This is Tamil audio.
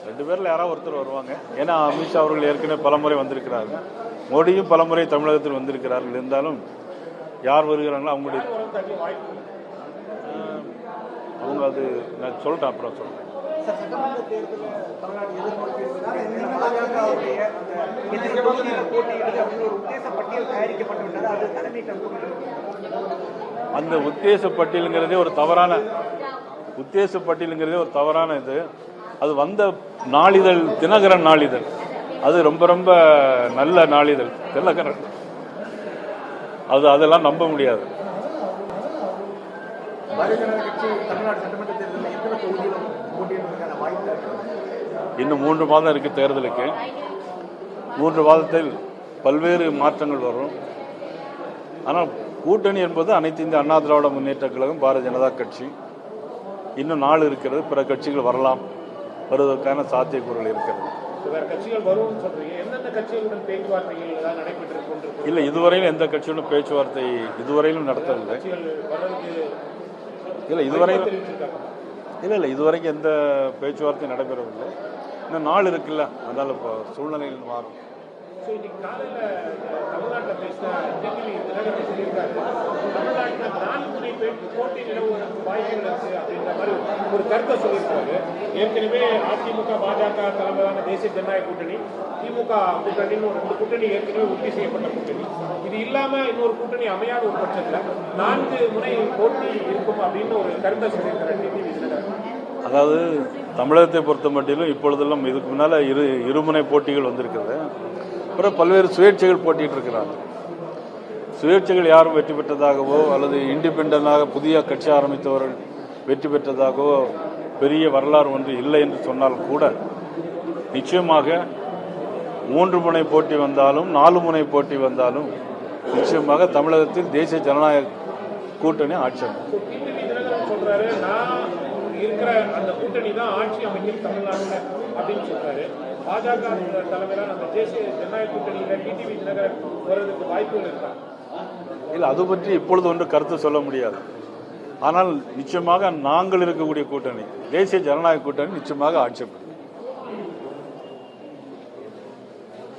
ரெண்டு பேரில் யாராவது ஒருத்தர் வருவாங்க. ஏன்னா அமித்ஷா அவர்கள் ஏற்கனவே பலமுறை வந்திருக்கிறார்கள், மோடியும் பலமுறை தமிழகத்தில் வந்திருக்கிறார்கள். இருந்தாலும் யார் வருகிறாங்களோ அவங்களுடைய அவங்க அது நான் சொல்கிறேன், அப்புறம் சொல்கிறேன். அந்த உத்தேச பட்டியலுங்கிறதே ஒரு தவறான இது. அது வந்த நாளிதழ் தினகரன் நாளிதழ், அது ரொம்ப ரொம்ப நல்ல நாளிதழ் தினகரன். அதெல்லாம் நம்ப முடியாது. இன்னும் 3 மாதம் இருக்கு தேர்தலுக்கு. 3 மாதத்தில் பல்வேறு மாற்றங்கள் வரும். ஆனால் கூட்டணி என்பது அனைத்து இந்திய அண்ணா திராவிட முன்னேற்ற கழகம், பாரதிய ஜனதா கட்சி. இன்னும் நாள் இருக்கிறது, பிற கட்சிகள் வரலாம், வருவதற்கான சாத்தியக்கூறுகள் இருக்கிறது. இல்லை, இதுவரையிலும் எந்த கட்சியுடன் பேச்சுவார்த்தை இதுவரையிலும் நடத்தவில்லை. இதுவரைக்கும் எந்த பேச்சுவார்த்தையும் நடைபெறவில்லை. இன்னும் நாள் இருக்குல்ல, அதனால இப்போ சூழ்நிலைகள் மாறும். ஒரு கருத்தை சொல்லியிருக்காரு. ஏற்கனவே அதிமுக பாஜக தலைமையிலான தேசிய ஜனநாயக கூட்டணி, திமுக கூட்டணின்னு 2 கூட்டணி ஏற்கனவே உறுதி செய்யப்பட்ட கூட்டணி. இது இல்லாம இன்னொரு கூட்டணி அமையாத ஒரு பட்சத்தில் 4 முனை போட்டி இருக்கும் அப்படின்னு ஒரு கருத்தை சொல்லியிருக்காரு டிடிவி தினகரன். அதாவது தமிழகத்தை பொறுத்த மட்டிலும் இப்பொழுதெல்லாம் இதுக்கு முன்னால இருமுனை போட்டிகள் வந்திருக்கிறது. அப்புறம் பல்வேறு சுயேட்சைகள் போட்டிட்டு இருக்கிறாங்க. சுயேட்சைகள் யாரும் வெற்றி பெற்றதாகவோ அல்லது இண்டிபெண்டாக புதிய கட்சி ஆரம்பித்தவர்கள் வெற்றி பெற்றதாகவோ பெரிய வரலாறு ஒன்று இல்லை என்று சொன்னாலும் கூட, நிச்சயமாக 3 முனை போட்டி வந்தாலும் 4 முனை போட்டி வந்தாலும் நிச்சயமாக தமிழகத்தில் தேசிய ஜனநாயக கூட்டணி ஆட்சி சொல்றாரு. நான் இருக்கிற அந்த கூட்டணி தான் ஆட்சி அமைக்கும் தமிழ்நாட்டில் அப்படின்னு சொல்றாரு. பாஜக தலைமையிலான அந்த தேசிய ஜனநாயக கூட்டணியில டிடிவி தினகரன் வருவதற்கு வாய்ப்புகள் இருக்கா? இல்லை, அது பற்றி இப்பொழுது ஒன்று கருத்து சொல்ல முடியாது. ஆனால் நிச்சயமாக நாங்கள் இருக்கக்கூடிய கூட்டணி, தேசிய ஜனநாயக கூட்டணி நிச்சயமாக ஆட்சி